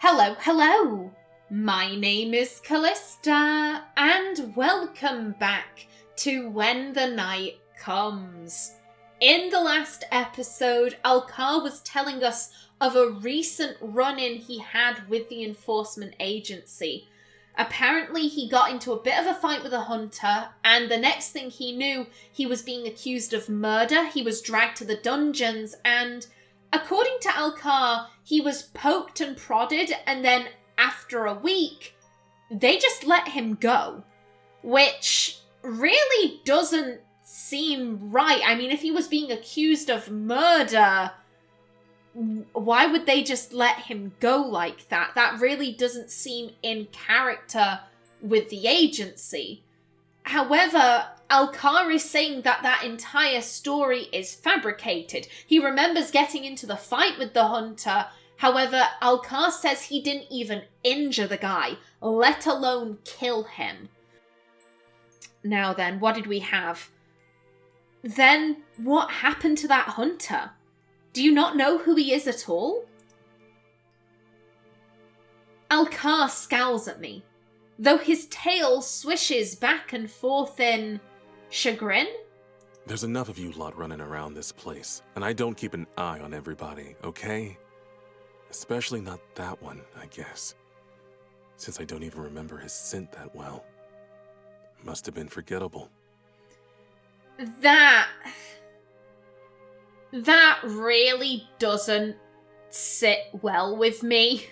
Hello! My name is Callista, and welcome back to When the Night Comes. In the last episode, Alkar was telling us of a recent run-in he had with the enforcement agency. Apparently, he got into a bit of a fight with a hunter, and the next thing he knew, he was being accused of murder, he was dragged to the dungeons, and according to Alkar, he was poked and prodded, and then after a week, they just let him go. Which really doesn't seem right. I mean, if he was being accused of murder, why would they just let him go like that? That really doesn't seem in character with the agency. However, Alkar is saying that that entire story is fabricated. He remembers getting into the fight with the hunter. However, Alkar says he didn't even injure the guy, let alone kill him. Now then, what did we have? Then, what happened to that hunter? Do you not know who he is at all? Alkar scowls at me, though his tail swishes back and forth in chagrin. There's enough of you lot running around this place, and I don't keep an eye on everybody, okay? Especially not that one, I guess. Since I don't even remember his scent that well. Must have been forgettable. That really doesn't sit well with me.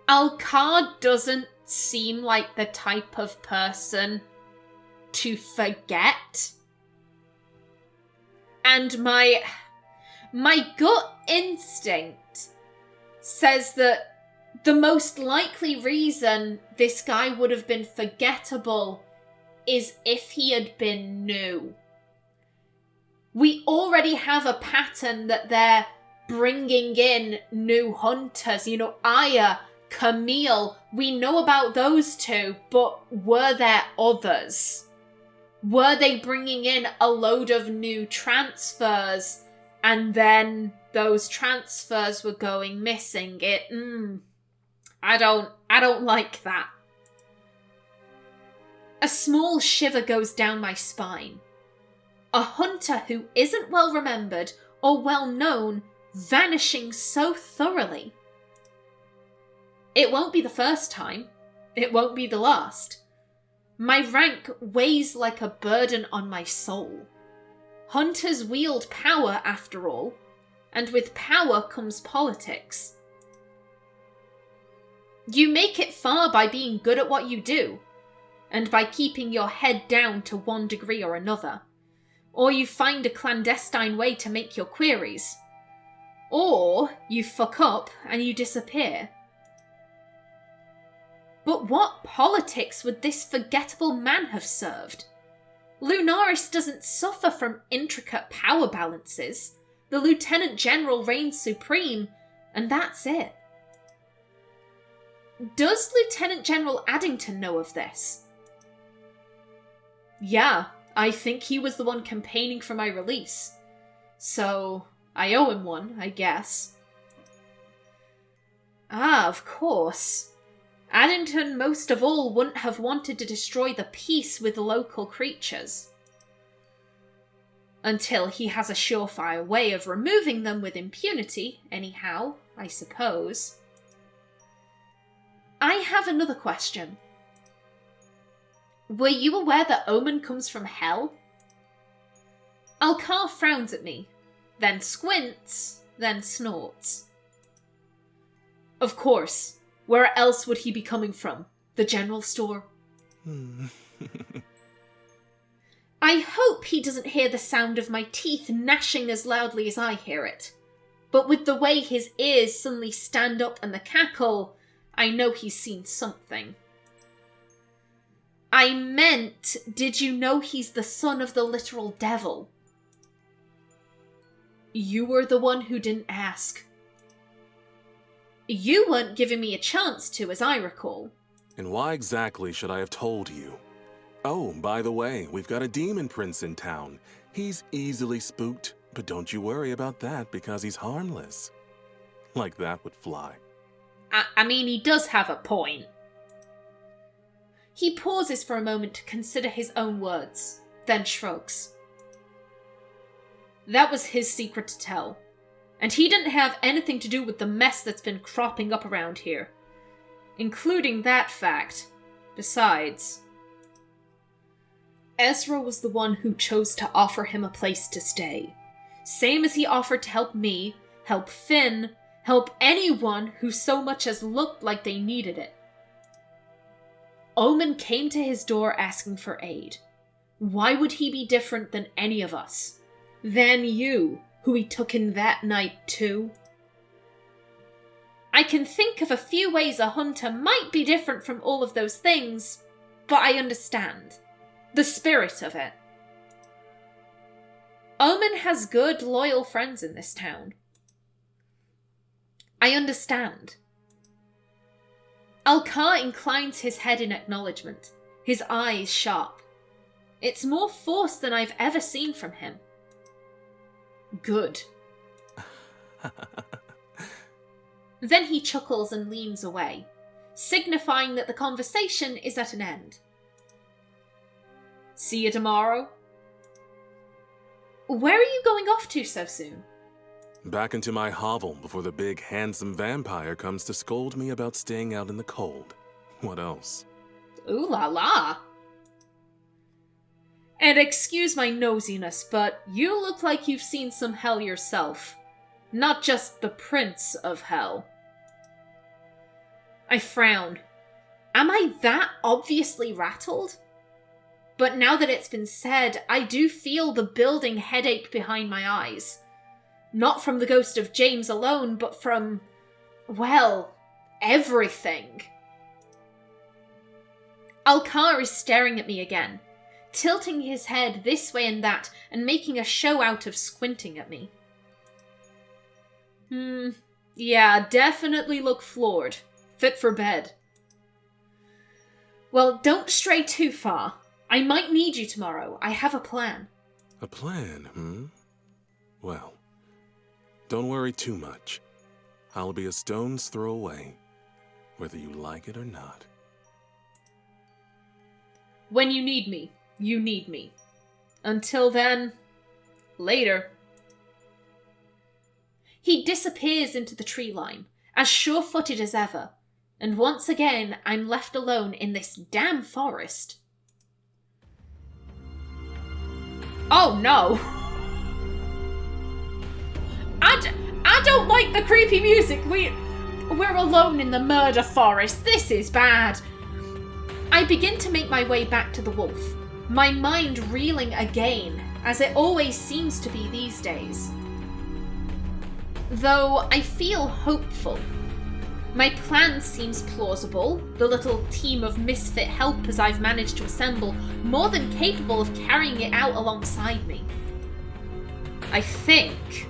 Alkar doesn't seem like the type of person to forget. And my gut instinct says that the most likely reason this guy would have been forgettable is if he had been new. We already have a pattern that they're bringing in new hunters. You know, Aya, Camille, we know about those two, but were there others? Were they bringing in a load of new transfers and then those transfers were going missing? I don't like that. A small shiver goes down my spine. A hunter who isn't well remembered or well known vanishing so thoroughly. It won't be the first time. It won't be the last. My rank weighs like a burden on my soul. Hunters wield power, after all, and with power comes politics. You make it far by being good at what you do, and by keeping your head down to one degree or another. Or you find a clandestine way to make your queries. Or you fuck up and you disappear. But what politics would this forgettable man have served? Lunaris doesn't suffer from intricate power balances. The Lieutenant General reigns supreme, and that's it. Does Lieutenant General Addington know of this? Yeah, I think he was the one campaigning for my release. So, I owe him one, I guess. Ah, of course. Addington most of all wouldn't have wanted to destroy the peace with the local creatures. Until he has a surefire way of removing them with impunity, anyhow, I suppose. I have another question. Were you aware that Omen comes from hell? Alkar frowns at me, then squints, then snorts. Of course. Where else would he be coming from? The general store? I hope he doesn't hear the sound of my teeth gnashing as loudly as I hear it. But with the way his ears suddenly stand up and the cackle, I know he's seen something. I meant, did you know he's the son of the literal devil? You were the one who didn't ask. You weren't giving me a chance to, as I recall. And why exactly should I have told you? Oh, by the way, we've got a demon prince in town. He's easily spooked, but don't you worry about that because he's harmless. Like that would fly. I mean, he does have a point. He pauses for a moment to consider his own words, then shrugs. That was his secret to tell, and he didn't have anything to do with the mess that's been cropping up around here, including that fact. Besides, Ezra was the one who chose to offer him a place to stay, same as he offered to help me, help Finn, help anyone who so much as looked like they needed it. Omen came to his door asking for aid. Why would he be different than any of us? Than you, who he took in that night too? I can think of a few ways a hunter might be different from all of those things, but I understand. The spirit of it. Omen has good, loyal friends in this town. I understand. Alkar inclines his head in acknowledgement, his eyes sharp. It's more force than I've ever seen from him. Good. Then he chuckles and leans away, signifying that the conversation is at an end. See you tomorrow? Where are you going off to so soon? Back into my hovel before the big, handsome vampire comes to scold me about staying out in the cold. What else? Ooh la la. And excuse my nosiness, but you look like you've seen some hell yourself. Not just the Prince of Hell. I frown. Am I that obviously rattled? But now that it's been said, I do feel the building headache behind my eyes. Not from the ghost of James alone, but from, well, everything. Alkar is staring at me again, tilting his head this way and that, and making a show out of squinting at me. Yeah, definitely look floored. Fit for bed. Well, don't stray too far. I might need you tomorrow. I have a plan. A plan, Well, don't worry too much. I'll be a stone's throw away, whether you like it or not. When you need me, you need me. Until then, later. He disappears into the tree line, as sure-footed as ever, and once again I'm left alone in this damn forest. Oh no! I don't like the creepy music. We're alone in the murder forest. This is bad. I begin to make my way back to the wolf, my mind reeling again, as it always seems to be these days. Though I feel hopeful. My plan seems plausible, the little team of misfit helpers I've managed to assemble more than capable of carrying it out alongside me. I think.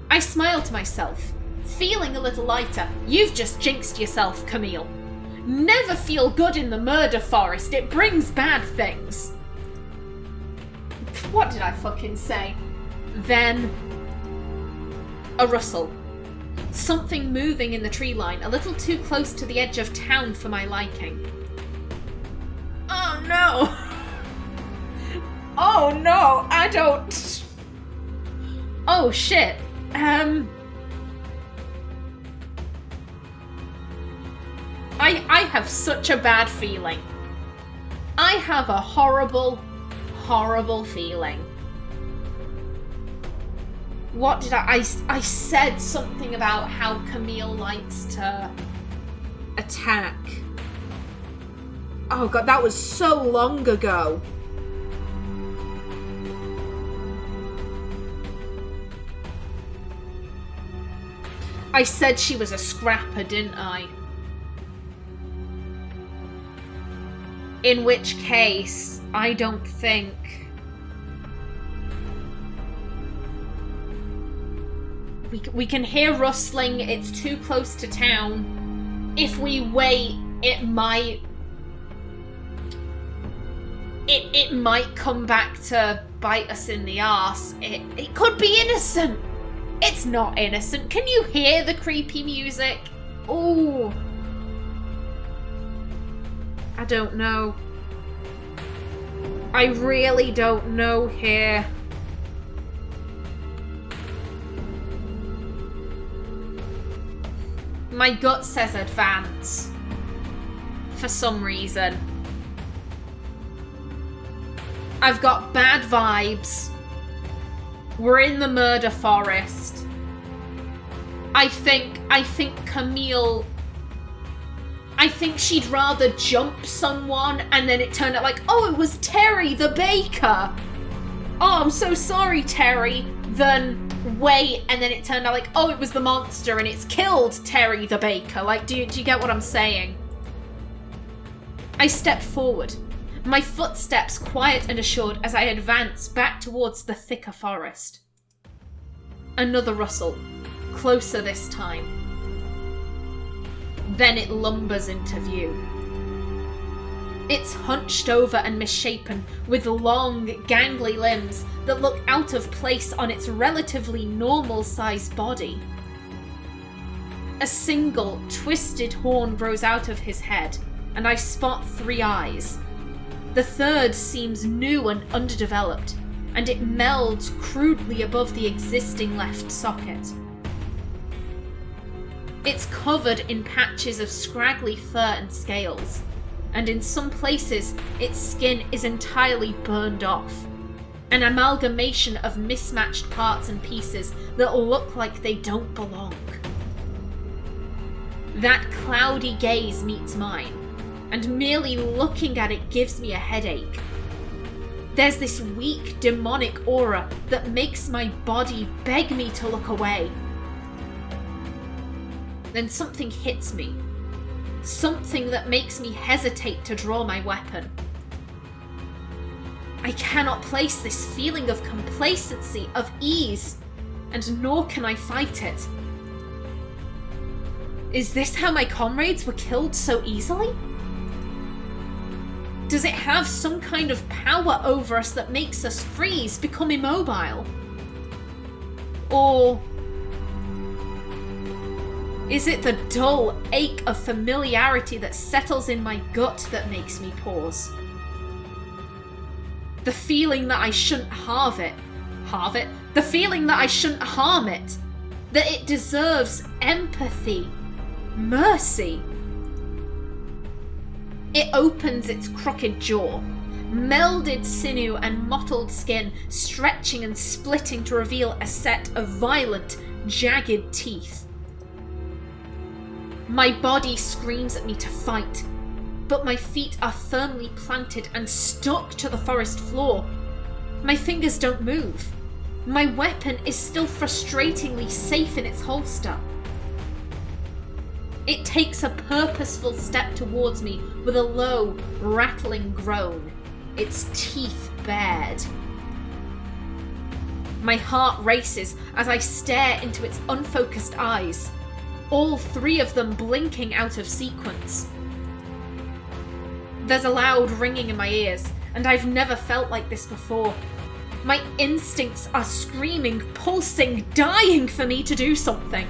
I smile to myself, feeling a little lighter. You've just jinxed yourself, Camille. Never feel good in the murder forest, it brings bad things. What did I fucking say? Then, a rustle. Something moving in the tree line, a little too close to the edge of town for my liking. Oh no! Oh no, I don't... Oh shit. I have such a bad feeling. I have a horrible, horrible feeling. What did I said something about how Camille likes to attack. Oh god, that was so long ago. I said she was a scrapper, didn't I? In which case, I don't think... We can hear rustling, it's too close to town. If we wait, it might... It might come back to bite us in the arse. It could be innocent! It's not innocent. Can you hear the creepy music? Ooh. I don't know. I really don't know here. My gut says advance. For some reason. I've got bad vibes. We're in the murder forest. I think Camille... I think she'd rather jump someone and then it turned out like, oh, it was Terry the baker. Oh, I'm so sorry, Terry. Then wait, and then it turned out like, oh, it was the monster and it's killed Terry the baker. Like, do you get what I'm saying? I stepped forward, my footsteps quiet and assured as I advance back towards the thicker forest. Another rustle, closer this time. Then it lumbers into view. It's hunched over and misshapen, with long, gangly limbs that look out of place on its relatively normal-sized body. A single, twisted horn grows out of his head, and I spot 3 eyes. The third seems new and underdeveloped, and it melds crudely above the existing left socket. It's covered in patches of scraggly fur and scales, and in some places its skin is entirely burned off. An amalgamation of mismatched parts and pieces that look like they don't belong. That cloudy gaze meets mine, and merely looking at it gives me a headache. There's this weak, demonic aura that makes my body beg me to look away. Then something hits me. Something that makes me hesitate to draw my weapon. I cannot place this feeling of complacency, of ease, and nor can I fight it. Is this how my comrades were killed so easily? Does it have some kind of power over us that makes us freeze, become immobile? Or is it the dull ache of familiarity that settles in my gut that makes me pause? The feeling that I shouldn't the feeling that I shouldn't harm it, that it deserves empathy, mercy. It opens its crooked jaw, melded sinew and mottled skin stretching and splitting to reveal a set of violent, jagged teeth. My body screams at me to fight, but my feet are firmly planted and stuck to the forest floor. My fingers don't move. My weapon is still frustratingly safe in its holster. It takes a purposeful step towards me with a low, rattling groan, its teeth bared. My heart races as I stare into its unfocused eyes, all 3 of them blinking out of sequence. There's a loud ringing in my ears, and I've never felt like this before. My instincts are screaming, pulsing, dying for me to do something.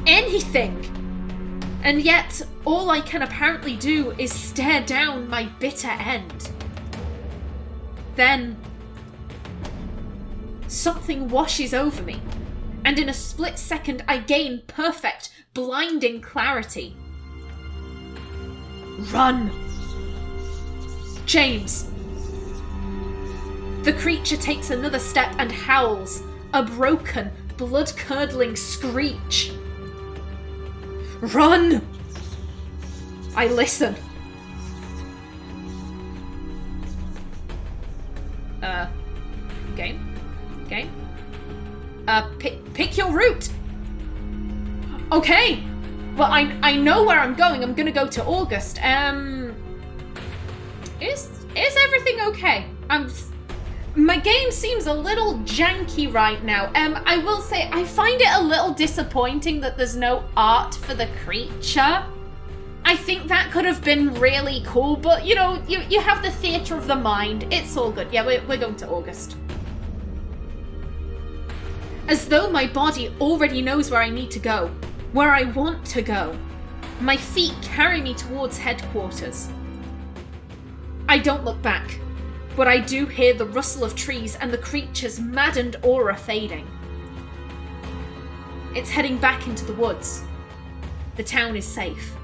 Anything! And yet, all I can apparently do is stare down my bitter end. Then something washes over me, and in a split second I gain perfect, blinding clarity. Run! James! The creature takes another step and howls, a broken, blood-curdling screech. Run! I listen. Game? Pick your route! Okay! Well, I know where I'm going. I'm gonna go to August. Is everything okay? My game seems a little janky right now. I will say, I find it a little disappointing that there's no art for the creature. I think that could have been really cool, but you know, you have the theatre of the mind. It's all good. Yeah, we're going to August. as though my body already knows where I need to go, where I want to go. My feet carry me towards headquarters. I don't look back, but I do hear the rustle of trees and the creature's maddened aura fading. It's heading back into the woods. The town is safe.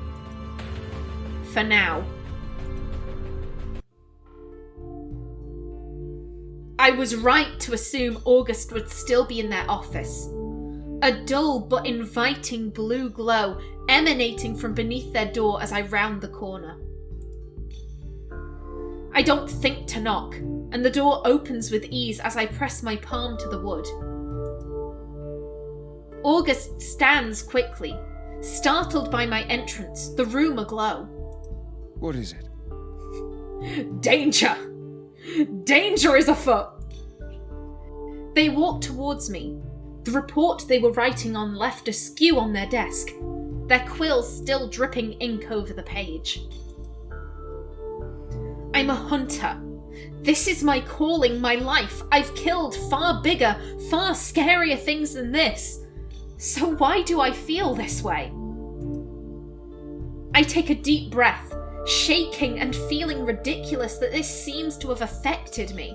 For now. I was right to assume August would still be in their office. A dull but inviting blue glow emanating from beneath their door as I round the corner. I don't think to knock, and the door opens with ease as I press my palm to the wood. August stands quickly, startled by my entrance, the room aglow. What is it? Danger! Danger is afoot! They walked towards me. The report they were writing on left askew on their desk, their quills still dripping ink over the page. I'm a hunter. This is my calling, my life. I've killed far bigger, far scarier things than this. So why do I feel this way? I take a deep breath, shaking and feeling ridiculous that this seems to have affected me.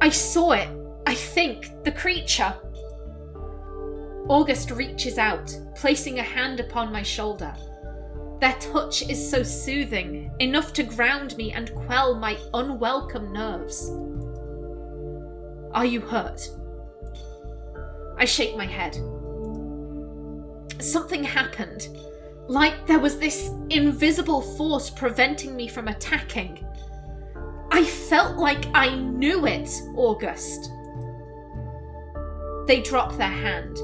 I saw it, I think, the creature. August reaches out, placing a hand upon my shoulder. Their touch is so soothing, enough to ground me and quell my unwelcome nerves. Are you hurt? I shake my head. Something happened. Like there was this invisible force preventing me from attacking. I felt like I knew it, August. They drop their hand,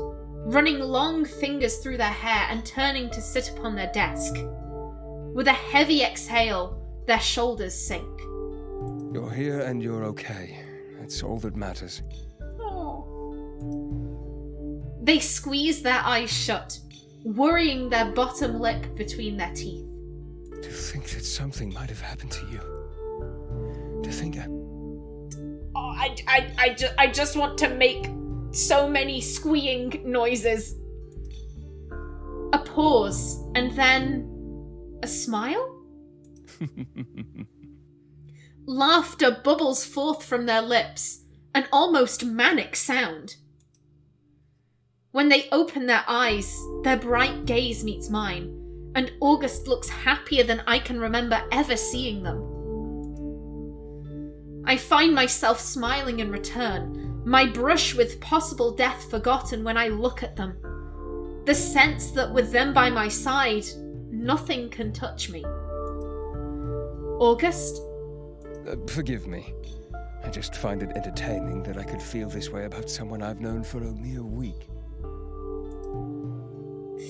running long fingers through their hair and turning to sit upon their desk. With a heavy exhale, their shoulders sink. You're here and you're okay. That's all that matters. Oh. They squeeze their eyes shut, worrying their bottom lip between their teeth. To think that something might have happened to you. To think I just want to make so many squeeing noises. A pause, and then a smile? Laughter bubbles forth from their lips, an almost manic sound. When they open their eyes, their bright gaze meets mine, and August looks happier than I can remember ever seeing them. I find myself smiling in return, my brush with possible death forgotten when I look at them. The sense that with them by my side, nothing can touch me. August? Forgive me. I just find it entertaining that I could feel this way about someone I've known for a mere week.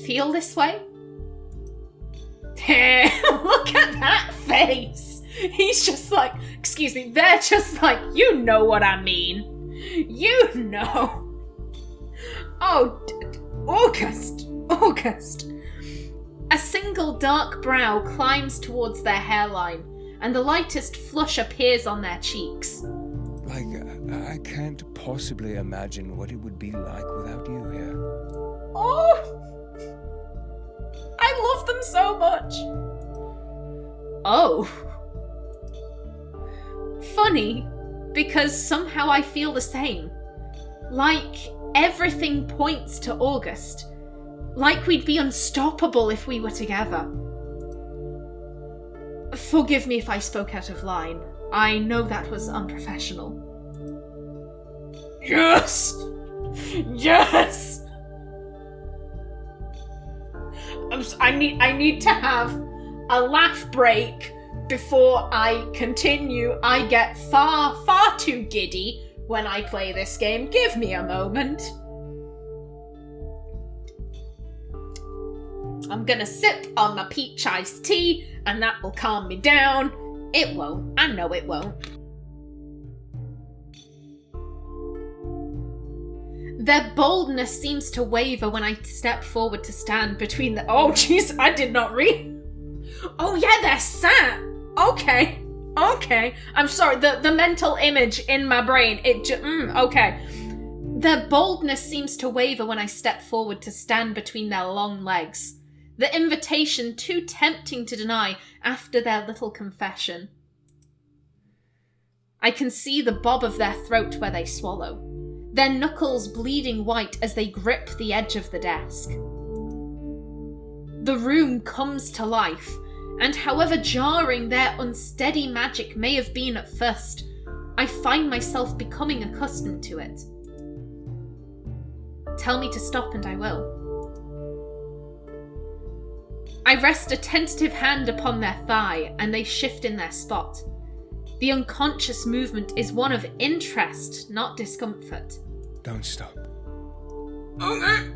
Feel this way? Look at that face! He's just like, excuse me, they're just like, you know what I mean. You know. Oh, August. A single dark brow climbs towards their hairline, and the lightest flush appears on their cheeks. Like, I can't possibly imagine what it would be like without you here. Oh! I love them so much. Oh. Funny, because somehow I feel the same. Like everything points to August. Like we'd be unstoppable if we were together. Forgive me if I spoke out of line. I know that was unprofessional. Yes! Yes! I need to have a laugh break before I continue. I get far too giddy when I play this game. Give me a moment. I'm gonna sip on my peach iced tea, and that will calm me down. It won't. I know it won't. Their boldness seems to waver when I step forward to stand between the... Oh, jeez, I did not read. Oh, yeah, they're sat. Okay. I'm sorry, the mental image in my brain, okay. Their boldness seems to waver when I step forward to stand between their long legs, the invitation too tempting to deny after their little confession. I can see the bob of their throat where they swallow, their knuckles bleeding white as they grip the edge of the desk. The room comes to life, and however jarring their unsteady magic may have been at first, I find myself becoming accustomed to it. Tell me to stop and I will. I rest a tentative hand upon their thigh and they shift in their spot. The unconscious movement is one of interest, not discomfort. Don't stop. Okay.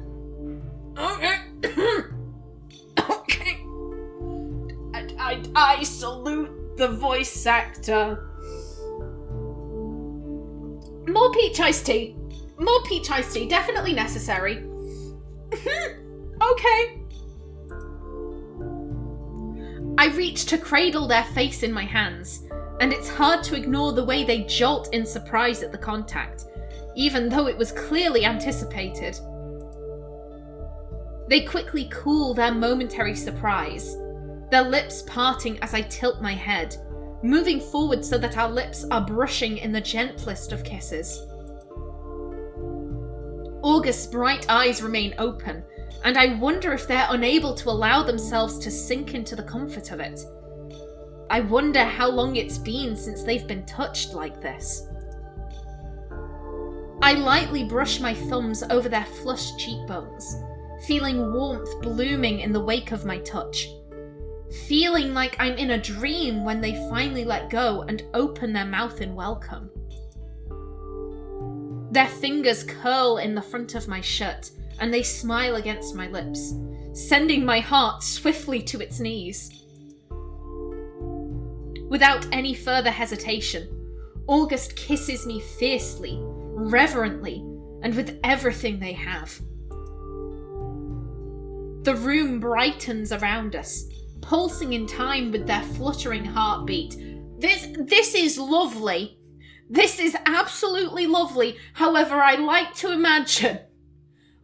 Okay. I salute the voice actor. More peach iced tea. More peach iced tea. Definitely necessary. Okay. I reach to cradle their face in my hands, and it's hard to ignore the way they jolt in surprise at the contact, even though it was clearly anticipated. They quickly cool their momentary surprise, their lips parting as I tilt my head, moving forward so that our lips are brushing in the gentlest of kisses. August's bright eyes remain open, and I wonder if they're unable to allow themselves to sink into the comfort of it. I wonder how long it's been since they've been touched like this. I lightly brush my thumbs over their flushed cheekbones, feeling warmth blooming in the wake of my touch, feeling like I'm in a dream when they finally let go and open their mouth in welcome. Their fingers curl in the front of my shirt, and they smile against my lips, sending my heart swiftly to its knees. Without any further hesitation, August kisses me fiercely, reverently, and with everything they have. The room brightens around us, pulsing in time with their fluttering heartbeat. This is lovely. This is absolutely lovely. However, I like to imagine,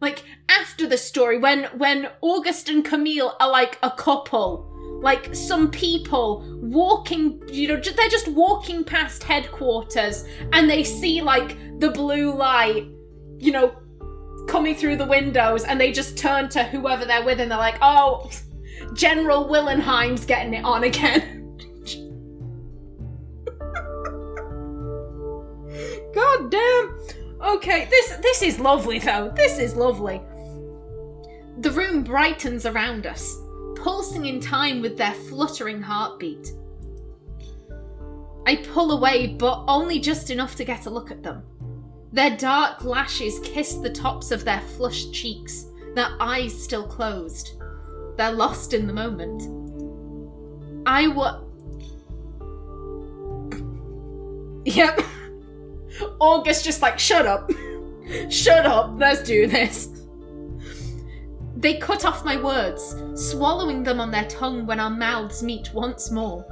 like, after the story, when August and Camille are like a couple, like some people walking, they're just walking past headquarters and they see like the blue light, coming through the windows, and they just turn to whoever they're with and they're like, oh, General Willenheim's getting it on again. God damn. Okay, this is lovely though. This is lovely. The room brightens around us, pulsing in time with their fluttering heartbeat. I pull away, but only just enough to get a look at them. Their dark lashes kiss the tops of their flushed cheeks, their eyes still closed. They're lost in the moment. Yep. August just like, shut up. Shut up, let's do this. They cut off my words, swallowing them on their tongue when our mouths meet once more.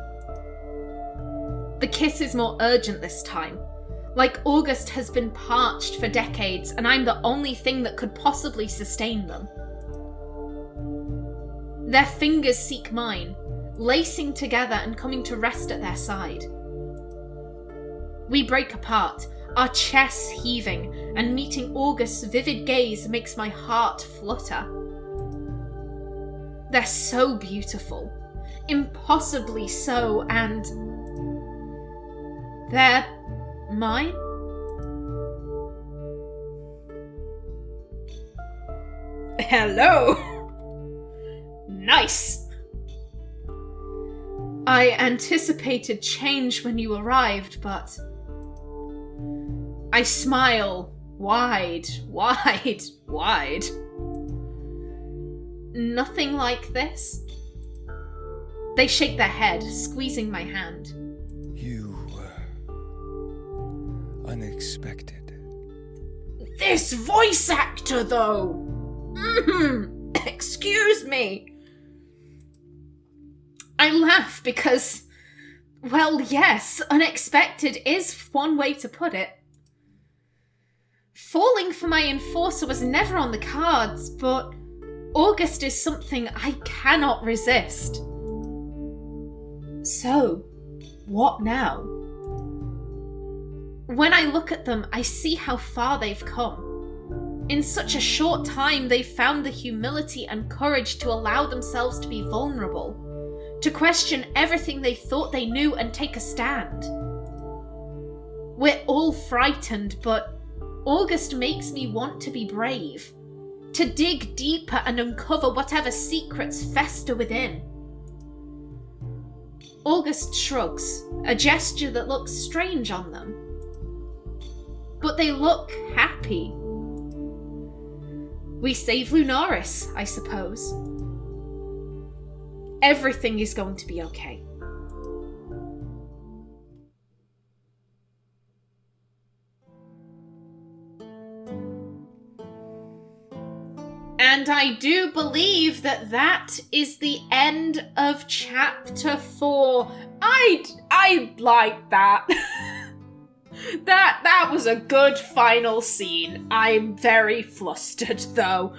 The kiss is more urgent this time. Like August has been parched for decades and I'm the only thing that could possibly sustain them. Their fingers seek mine, lacing together and coming to rest at their side. We break apart, our chests heaving, and meeting August's vivid gaze makes my heart flutter. They're so beautiful, impossibly so, and they're mine? Hello! Nice! I anticipated change when you arrived, but I smile wide. Nothing like this? They shake their head, squeezing my hand. You were unexpected. This voice actor, though! Excuse me! I laugh because, well, yes, unexpected is one way to put it. falling for my enforcer was never on the cards, but August is something I cannot resist. So, what now? When I look at them, I see how far they've come. In such a short time, they've found the humility and courage to allow themselves to be vulnerable, to question everything they thought they knew and take a stand. We're all frightened, but August makes me want to be brave, to dig deeper and uncover whatever secrets fester within. August shrugs, a gesture that looks strange on them. But they look happy. We save Lunaris, I suppose. Everything is going to be okay. And I do believe that is the end of chapter 4. I like that. That was a good final scene. I'm very flustered though.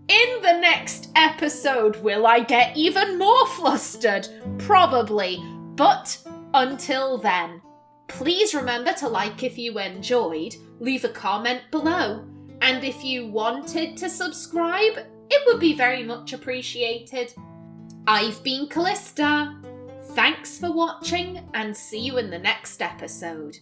In the next episode, will I get even more flustered? Probably. But until then, please remember to like if you enjoyed, leave a comment below. And if you wanted to subscribe, it would be very much appreciated. I've been Callista. Thanks for watching and see you in the next episode.